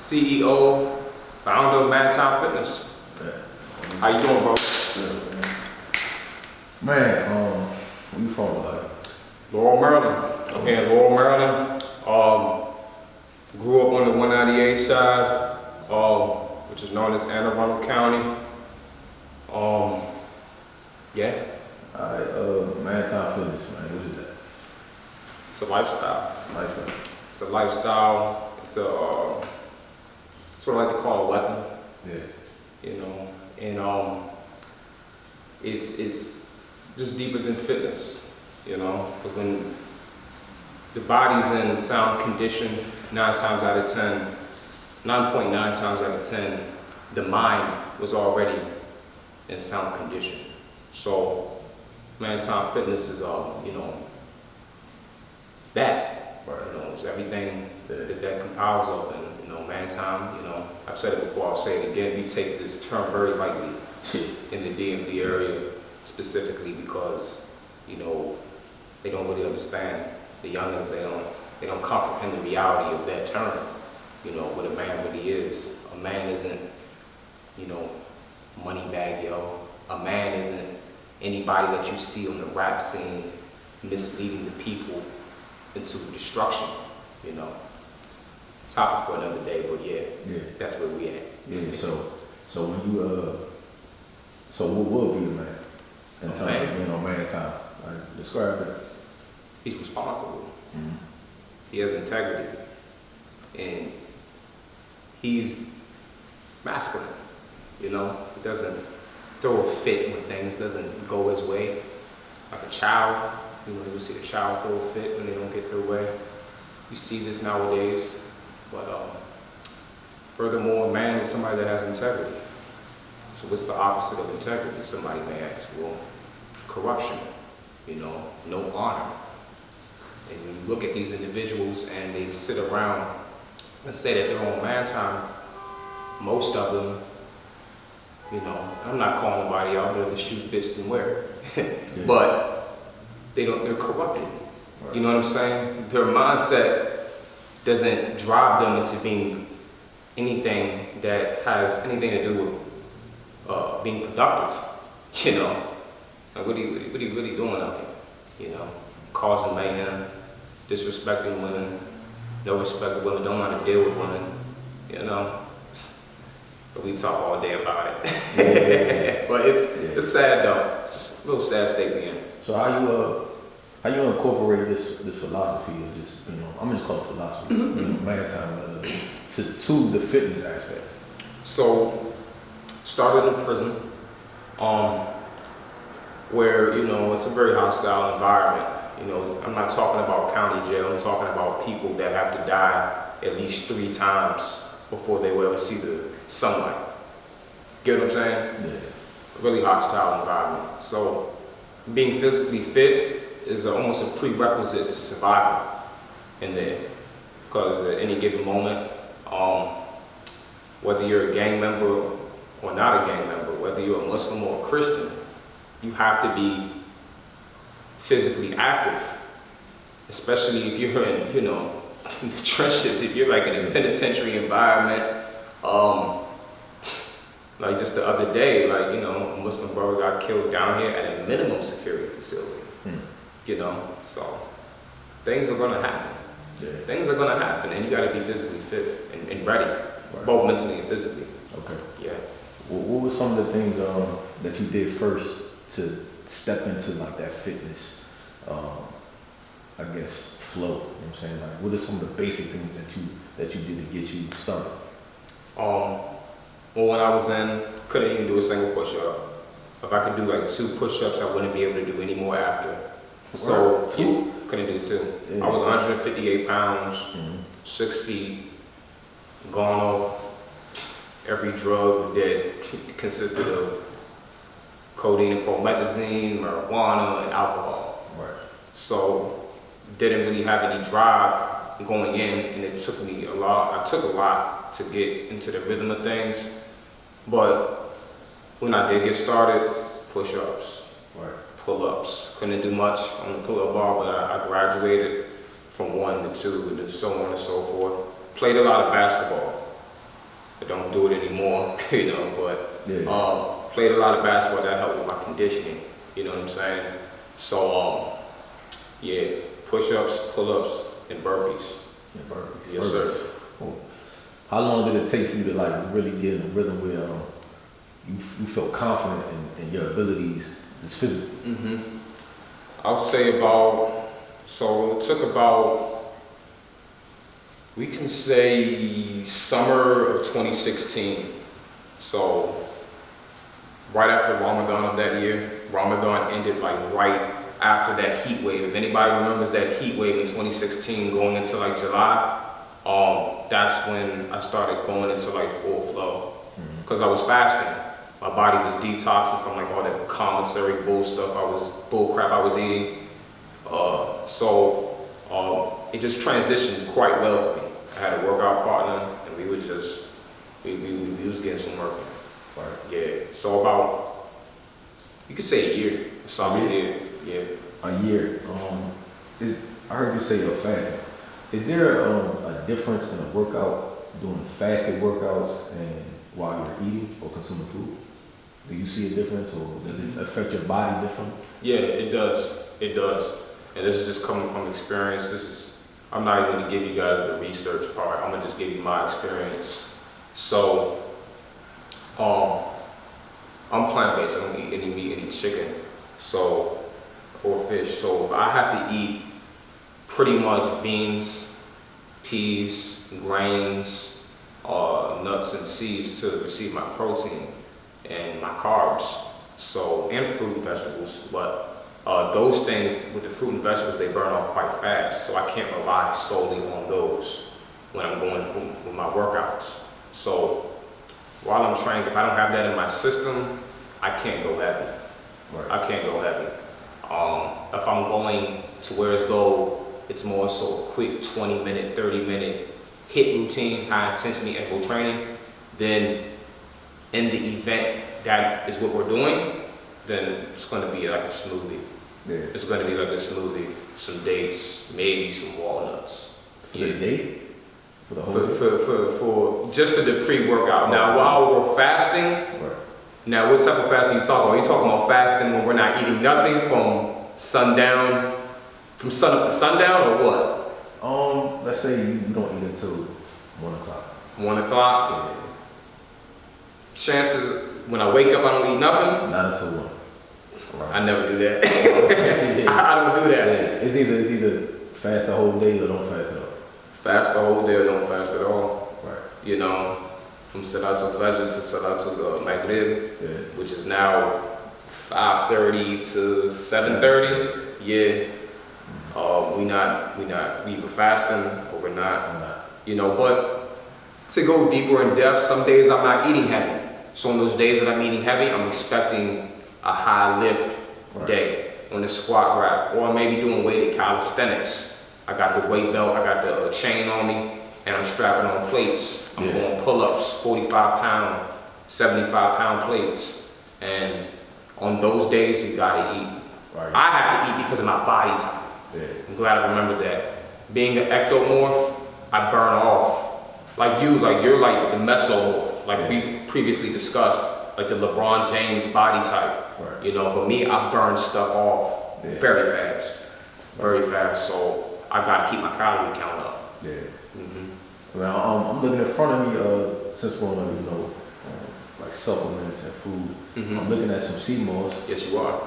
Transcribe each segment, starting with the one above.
CEO, founder of Maritime Fitness. Yeah. How you doing, bro? Good, man. Where you from, like? Laurel, Maryland. I'm here in Laurel, Maryland. Grew up on the 198 side, which is known as Anne Arundel County. Yeah. Alright, Maritime Fitness, man. What is that? It's a lifestyle. Lifestyle. It's a lifestyle. It's a sort of like to call it a weapon. Yeah. You know, and it's just deeper than fitness. You know, because when the body's in sound condition, 9.9 times out of 10, the mind was already in sound condition. So, Maritime Fitness is, that. Right. You know, it's everything that compiles of, and Maritime. I've said it before. I'll say it again. We take this term very lightly in the DMV area, specifically because they don't really understand. The youngins, they don't comprehend the reality of that term. What a man really is. A man isn't, money bag, yo. A man isn't anybody that you see on the rap scene misleading the people into destruction. Topic for another day, but yeah. That's where we at. Yeah. So when you so what would be a man in terms of Maritime? Like, describe it. He's responsible. Mm-hmm. He has integrity, and he's masculine. He doesn't throw a fit when things doesn't go his way. Like a child, you see a child throw a fit when they don't get their way. You see this nowadays. But furthermore, a man is somebody that has integrity. So what's the opposite of integrity? Somebody may ask, well, corruption, no honor. And when you look at these individuals and they sit around and say that they're on Maritime, most of them, I'm not calling nobody out there to shoot, fist, and wear, but they're corrupted. Right. You know what I'm saying? Their mindset doesn't drive them into being anything that has anything to do with being productive. Like what are you really doing out there? Causing mayhem, disrespecting women, no respect for women, don't know how to deal with women. But we talk all day about it. Yeah. But it's sad though. It's just a little sad state we in. So how you incorporate this philosophy of just, I'm just call it philosophy, Maritime, to the fitness aspect? So, started in prison, where, it's a very hostile environment. I'm not talking about county jail, I'm talking about people that have to die at least 3 times before they will ever see the sunlight. Get what I'm saying? Yeah. A really hostile environment. So, being physically fit is almost a prerequisite to survival in there. Because at any given moment, whether you're a gang member or not a gang member, whether you're a Muslim or a Christian, you have to be physically active. Especially if you're in, in the trenches, if you're like in a penitentiary environment. Like just the other day, a Muslim brother got killed down here at a minimum security facility. So things are gonna happen. Yeah. Things are gonna happen, and you gotta be physically fit and ready, right. Both mentally and physically. Okay. Yeah. What were some of the things that you did first to step into like that fitness, I guess, flow? You know what I'm saying? Like, what are some of the basic things that you did to get you started? Well, when I was in, couldn't even do a single push-up. If I could do like 2 push-ups, I wouldn't be able to do any more after. So, couldn't do 2. Yeah. I was 158 pounds, 6 feet, gone off every drug that consisted of codeine and promethazine, marijuana, and alcohol. Right. So, didn't really have any drive going in, and it took me a lot. I took a lot to get into the rhythm of things. But when I did get started, push-ups, pull-ups. Couldn't do much on the pull-up bar, but I graduated from 1 to 2 and then so on and so forth. Played a lot of basketball. I don't do it anymore, you know, but Yeah. played a lot of basketball that helped with my conditioning, you know what I'm saying? So, yeah, push-ups, pull-ups, and burpees. Yeah, burpees. Yes, sir. Cool. How long did it take for you to like really get in the rhythm where you felt confident in your abilities just physically? I'll say so it took about, we can say summer of 2016. So right after Ramadan of that year, Ramadan ended like right after that heat wave. If anybody remembers that heat wave in 2016 going into like July, that's when I started going into like full flow. Because I was fasting. My body was detoxing from like all that commissary bull crap I was eating. It just transitioned quite well for me. I had a workout partner and we was getting some work in. Right. Yeah, so about, you could say a year, solid year, yeah. A year. I heard you say you're fasting. Is there a difference in a workout doing fasted workouts and while you're eating or consuming food? Do you see a difference, or does it affect your body different? Yeah, it does. It does. And this is just coming from experience. I'm not even gonna give you guys the research part. I'm gonna just give you my experience. So, I'm plant-based. I don't eat any meat, any chicken, or fish. So I have to eat pretty much beans, peas, grains, nuts and seeds to receive my protein and my carbs. So, and fruit and vegetables. But those things with the fruit and vegetables, they burn off quite fast. So I can't rely solely on those when I'm going with my workouts. So while I'm training, if I don't have that in my system, I can't go heavy. Right. I can't go heavy. If I'm going to where it's it's more so a quick 20-minute, 30-minute hit routine, high intensity interval training, then in the event that is what we're doing, then it's going to be like a smoothie. Yeah. It's going to be like a smoothie, some dates, maybe some walnuts. For the day? For the whole day? For just the pre-workout. Now, while we're fasting, right. Now what type of fasting are you talking about? Are you talking about fasting when we're not eating nothing from sundown, from sun up to sundown, or what? Let's say you don't eat until 1 o'clock. 1 o'clock? Yeah. Chances, when I wake up, I don't eat nothing? Not until 1. Right. I never do that. I don't do that. Yeah. It's either fast the whole day or don't fast at all. Fast the whole day or don't fast at all. Right. You know, from Salatul Fajr to Salatul Maghrib, which is now 5:30 to 7:30. Yeah. We either fasting or we're not. You know, but to go deeper in depth, some days I'm not eating heavy. So on those days that I'm eating heavy, I'm expecting a high lift day on the squat rack, or maybe doing weighted calisthenics. I got the weight belt, I got the chain on me, and I'm strapping on plates. I'm doing pull-ups, 45-pound, 75-pound plates. And on those days, you gotta eat. Right. I have to eat because of my body type. Yeah. I'm glad I remembered that. Being an ectomorph, I burn off. Like you're like the mesomorph, like we previously discussed, like the LeBron James body type. Right. You know, but me, I burn stuff off very fast. Very fast. So I gotta keep my calorie count up. Yeah. Well, I'm looking in front of me, since we're on, like supplements and food. I'm looking at some Seamoss. Yes, you are.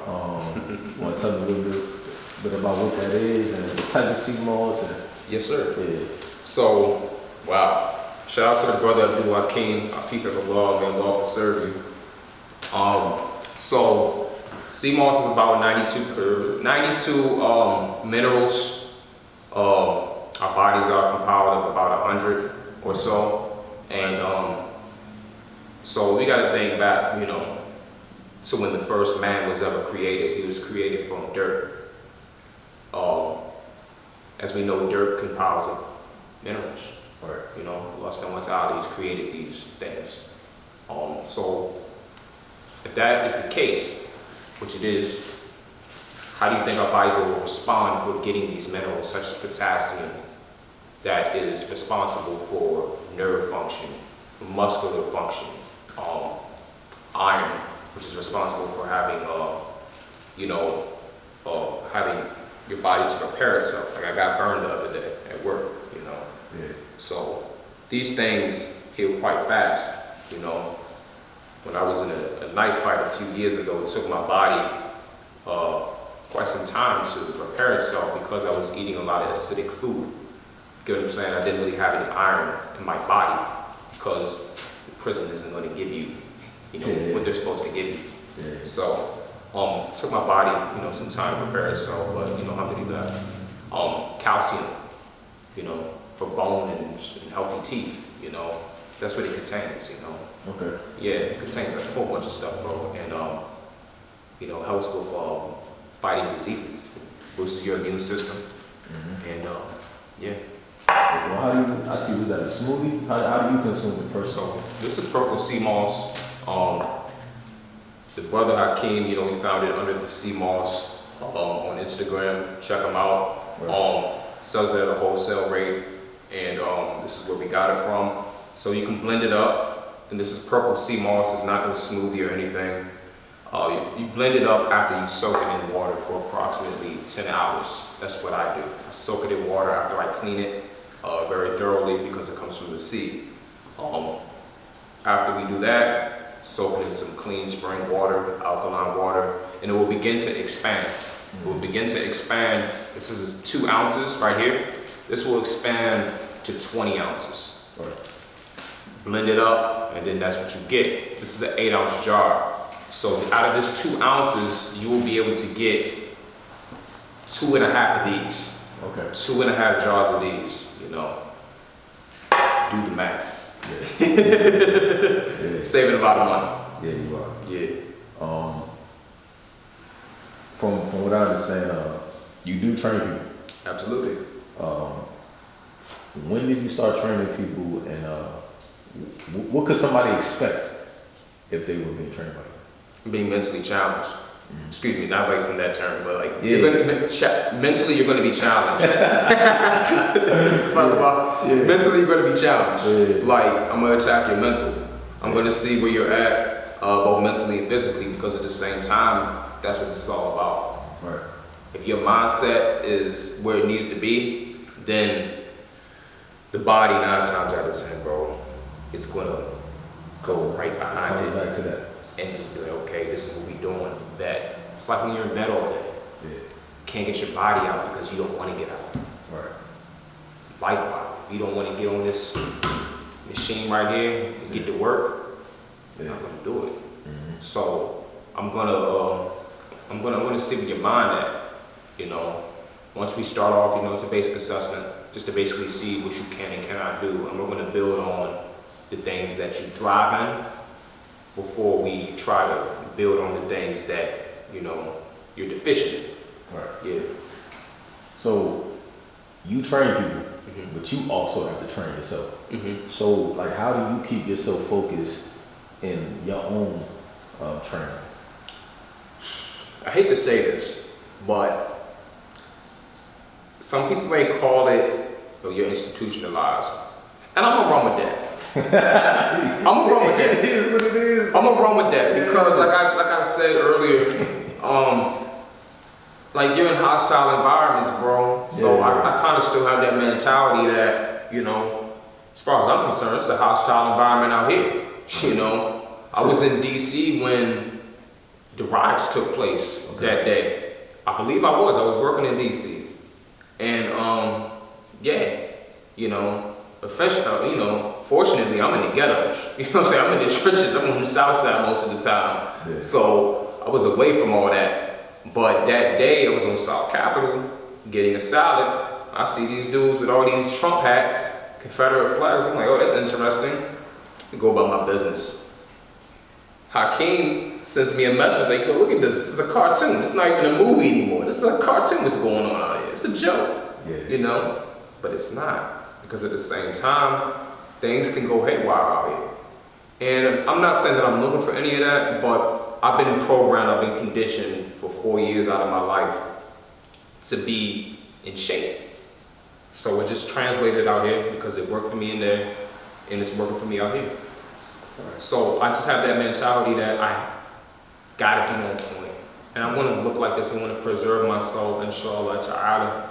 Want to tell me a little bit about what that is and the type of Seamoss? Yes, sir. Yeah. So, wow. Shout out to the brother Abdul Wali, I peep at the law, may Allah preserve you. So, Seamoss is about 92 minerals. Our bodies are compiled of about 100 or so. And so we got to think back, to when the first man was ever created. He was created from dirt. As we know, dirt compiles of minerals. Right. Allah subhanahu wa ta'ala, He's created these things. So if that is the case, which it is, how do you think our bodies will respond with getting these minerals, such as potassium, that is responsible for nerve function, muscular function. Iron, which is responsible for having, having your body to repair itself. Like I got burned the other day at work, Yeah. So these things heal quite fast, When I was in a knife fight a few years ago, it took my body quite some time to repair itself because I was eating a lot of acidic food. Get what I'm saying? I didn't really have any iron in my body because the prison isn't going to give you, what they're supposed to give you. Yeah. So it took my body, some time to repair itself, but alhamdulillah. Calcium, for bone and healthy teeth, that's what it contains, Okay. Yeah, it contains a whole bunch of stuff, bro, and helps with fighting diseases, boosts your immune system, and yeah. Well, how do you? I see. Was that a smoothie? How do you consume it personally? So this is purple Seamoss. The brother Hakeem, we found it under the Seamoss on Instagram. Check him out. Right. Sells it at a wholesale rate, and this is where we got it from. So you can blend it up, and this is purple Seamoss. It's not no smoothie or anything. You blend it up after you soak it in water for approximately 10 hours. That's what I do. I soak it in water after I clean it very thoroughly because it comes from the sea. After we do that, soak it in some clean spring water, alkaline water, and it will begin to expand. It will begin to expand. This is 2 ounces right here. This will expand to 20 ounces. Right. Blend it up, and then that's what you get. This is an 8-ounce jar. So out of this 2 ounces, you will be able to get 2.5 of these. Okay. 2.5 jars of these, Do the math. Yeah. Yeah. Saving a lot of money. Yeah, you are. Yeah. From what I understand, you do train people. Absolutely. When did you start training people, and what could somebody expect if they were being trained by you? Being mentally challenged. Excuse me, not like from that term, but like Yeah. you're gonna mentally you're gonna be challenged. Mentally you're gonna be challenged. Yeah. Like I'm gonna attack your mental. I'm gonna see where you're at, both mentally and physically, because at the same time, that's what this is all about. Right. If your mindset is where it needs to be, then the body 9 times out of 10, bro, it's gonna go right behind Coming it back to that. and just be like, okay, this is what we doing. That it's like when you're in bed all day, Yeah. can't get your body out because you don't want to get out. Right. Likewise, if you don't want to get on this machine right here and get to work, Yeah. you're not gonna do it. So I'm gonna see where your mind at. Once we start off, it's a basic assessment, just to basically see what you can and cannot do, and we're gonna build on the things that you thrive in before we try to build on the things that you're deficient in. Right. Yeah. So you train people, but you also have to train yourself. So, like, how do you keep yourself focused in your own training? I hate to say this, but some people may call it, you're institutionalized. And I'm gonna run with that. I'm gonna run with that. It is what it is. I'm gonna run with that because like I said earlier, like you're in hostile environments, bro. So Yeah. I kind of still have that mentality that, as far as I'm concerned, it's a hostile environment out here. I was in DC when the riots took place that day. I believe I was working in DC. And fortunately I'm in the ghettos. I'm in the trenches. I'm on the south side most of the time. Yeah. So I was away from all that. But that day I was on South Capitol getting a salad. I see these dudes with all these Trump hats, Confederate flags. I'm like, oh, that's interesting. I go about my business. Hakeem sends me a message like, yo, look at this. This is a cartoon. It's not even a movie anymore. This is a cartoon that's going on out here. It's a joke. Yeah. But it's not. Because at the same time, things can go haywire out here. And I'm not saying that I'm looking for any of that, but I've been programmed, I've been conditioned for 4 years out of my life to be in shape. So it just translated out here because it worked for me in there, and it's working for me out here. So I just have that mentality that I gotta be on point. And I want to look like this. I want to preserve myself, inshallah ta'ala.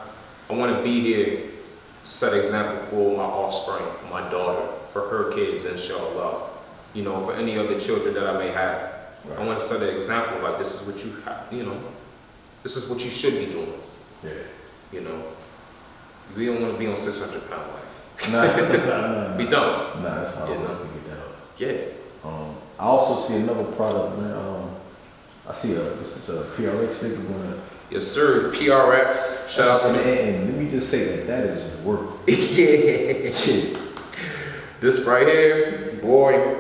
I want to be here to set an example for my offspring, for my daughter, for her kids, inshallah. You know, for any other children that I may have. Right. I want to set an example, like this is what you have, you know, this is what you should be doing. Yeah. You know, we don't want to be on 600-pound life. Nah. We don't. Nah, that's hard You to know? get that up. Yeah. I also see another product, man. I see this is a PRX stick. Yes, sir. PRX. Shout out to them. And let me just say that is work. Yeah. Shit. This right here, boy,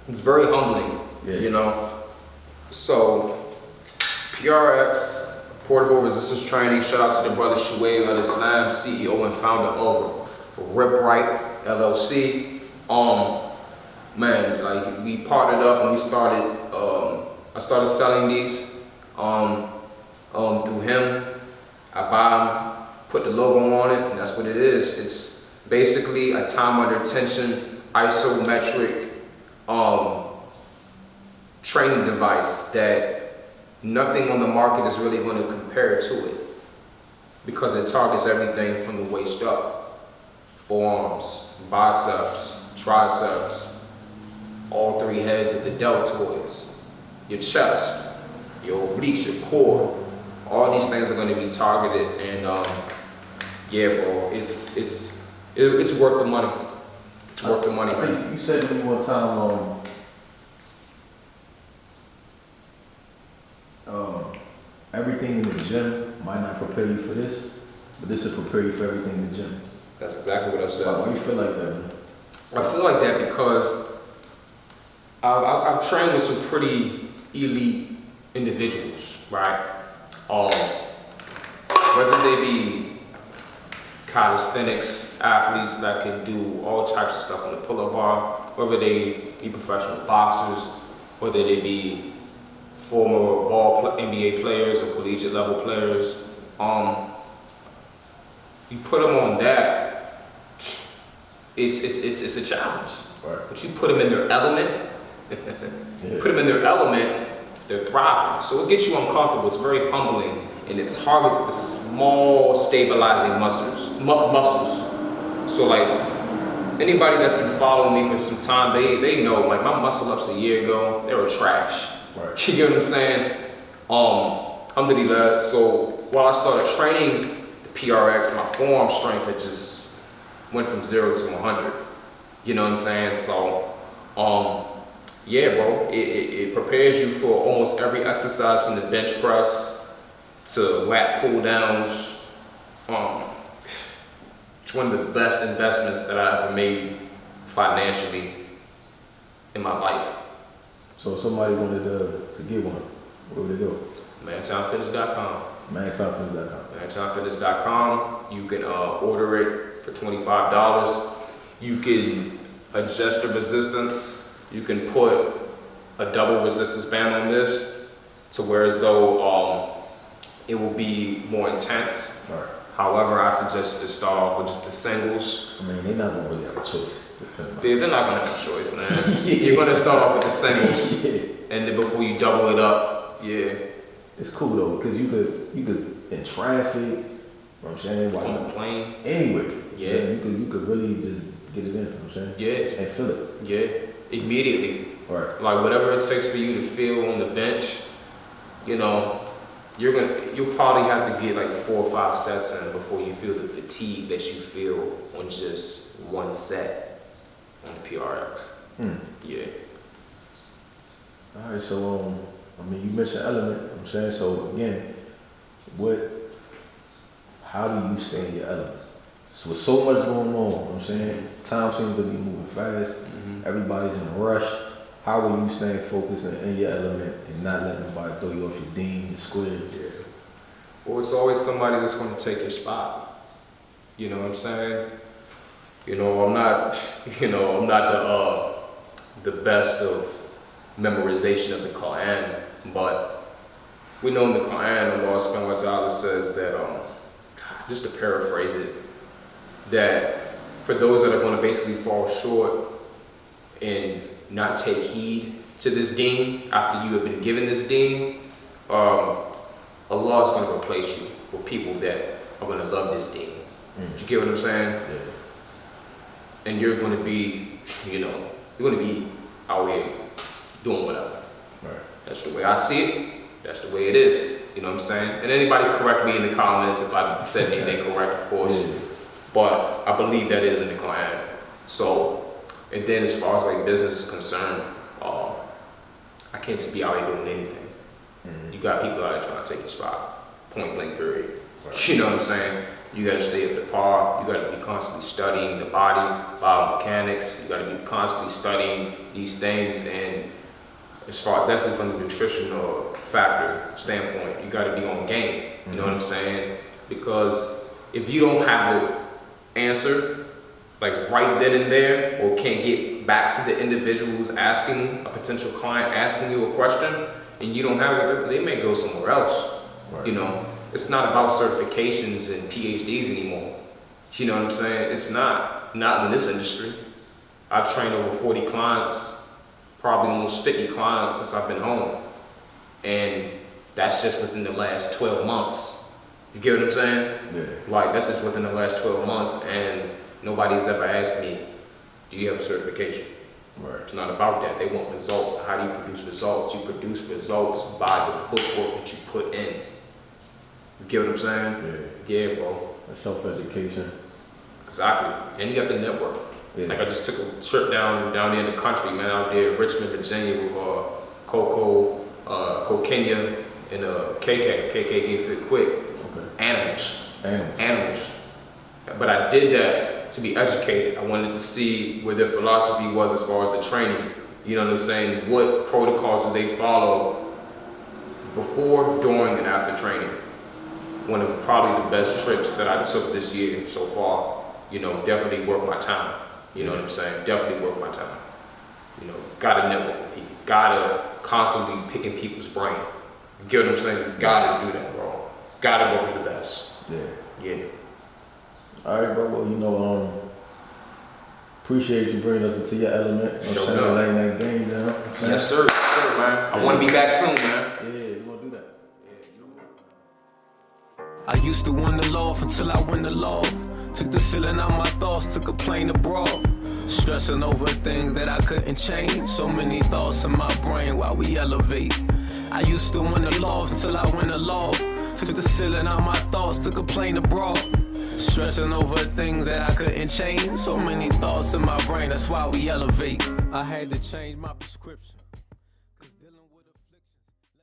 it's very humbling. Yeah. You know. So, PRX, Portable Resistance Training. Shout out to the brother Shuaib Al Islam, CEO and founder of Ripright LLC. Man, like we partnered up and we started. I started selling these through him. I buy them, put the logo on it, and that's what it is. It's basically a time under tension isometric training device that nothing on the market is really going to compare to it, because it targets everything from the waist up: forearms, biceps, triceps, all three heads of the deltoids, your chest, your obliques, your core. All these things are going to be targeted, and yeah, bro, it's worth the money. It's worth the money, man. You said to me one time, everything in the gym might not prepare you for this, but this will prepare you for everything in the gym. That's exactly what I said. Why do you feel like that, man? I feel like that because I've trained with some pretty elite individuals, right? Whether they be calisthenics athletes that can do all types of stuff on the pull-up bar, whether they be professional boxers, whether they be former NBA players or collegiate level players. You put them on that, it's a challenge. Right. But you put them in their element, Yeah. put them in their element, they're thriving. So it gets you uncomfortable. It's very humbling, and it targets the small stabilizing muscles. So like anybody that's been following me for some time, they know like my muscle ups a year ago, they were trash. Right. You get what I'm saying? Alhamdulillah. So while I started training the PRX, my forearm strength had just went from 0 to 100. You know what I'm saying? So yeah, bro, it prepares you for almost every exercise, from the bench press to lat pull downs. It's one of the best investments that I ever made financially in my life. So if somebody wanted to get one, where would they go? ManTimeFitness.com. ManTimeFitness.com. ManTimeFitness.com. You can order it for $25. You can adjust the resistance. You can put a double resistance band on this to where as though it will be more intense. Right. However, I suggest to start off with just the singles. I mean, they're not gonna really have a choice. They're not gonna have a choice, man. You're gonna start off with the singles, and then before you double it up, yeah. It's cool though, because you could in traffic, you know what I'm saying? On the plane. Anyway. Yeah. You could really just get it in, you know what I'm saying? Yeah. And feel it. Yeah. Immediately. Right. Like whatever it takes for you to feel on the bench, you know, you'll probably have to get like 4 or 5 sets in before you feel the fatigue that you feel on just one set on the PRX. Yeah. All right, so I mean, you mentioned element, you know what I'm saying? So again, how do you stay in your element? So with so much going on, you know what I'm saying? Time seems to be moving fast. Everybody's in a rush. How are you staying focused and in your element and not letting nobody throw you off your dean, your square? Yeah. Well, it's always somebody that's going to take your spot. You know what I'm saying? You know, I'm not the best of memorization of the Quran, but we know in the Quran, Allah subhanahu wa ta'ala says that, just to paraphrase it, that for those that are going to basically fall short in not take heed to this deen after you have been given this deen, Allah is going to replace you with people that are going to love this deen. You get what I'm saying? Yeah. And you're going to be, you're going to be out here doing whatever. Right. That's the way I see it. That's the way it is. You know what I'm saying? And anybody correct me in the comments if I said anything correct, of course. Yeah. But I believe that is in the Quran. So, and then as far as like business is concerned, I can't just be out here doing anything. You got people out there trying to take your spot, point blank period. Right. You know what I'm saying? You got to stay up to par. You got to be constantly studying the body, biomechanics. You got to be constantly studying these things. And as far as definitely from the nutritional factor standpoint, you got to be on game. You know what I'm saying? Because if you don't have an answer, like right then and there, or can't get back to the individual who's asking, a potential client asking you a question, and you don't have it, they may go somewhere else. Right. You know, it's not about certifications and PhDs anymore. You know what I'm saying? It's not in this industry. I've trained over 40 clients, probably almost 50 clients since I've been home. And that's just within the last 12 months. You get what I'm saying? Yeah. Like, that's just within the last 12 months, and nobody's ever asked me, do you have a certification? Right. It's not about that. They want results. How do you produce results? You produce results by the bookwork that you put in. You get what I'm saying? Yeah, bro. That's self-education. Exactly. And you got the network. Yeah. Like I just took a trip down there in the country, man, out there in Richmond, Virginia with Coco, Kenya, and KK. KK Get Fit Quick. Okay. Animals. But I did that to be educated. I wanted to see where their philosophy was as far as the training. You know what I'm saying? What protocols do they follow before, during, and after training? One of probably the best trips that I took this year so far. You know, definitely worth my time. You know what I'm saying? Definitely worth my time. You know, gotta network with people. Gotta constantly picking people's brain. You get what I'm saying? You gotta do that, bro. Gotta work with the best. Yeah. All right, bro. Well, appreciate you bringing us into your element. Sure enough. Late night game, you know? Yes, sir. Yes, sir, man. I want to be back soon, man. Yeah, you want to do that? I used to win the love until I win the love. Took the ceiling out my thoughts, took a plane abroad. Stressing over things that I couldn't change. So many thoughts in my brain while we elevate. I used to win the love until I win the love. Took the ceiling out my thoughts, took a plane abroad. Stressing over things that I couldn't change. So many thoughts in my brain, that's why we elevate. I had to change my prescription.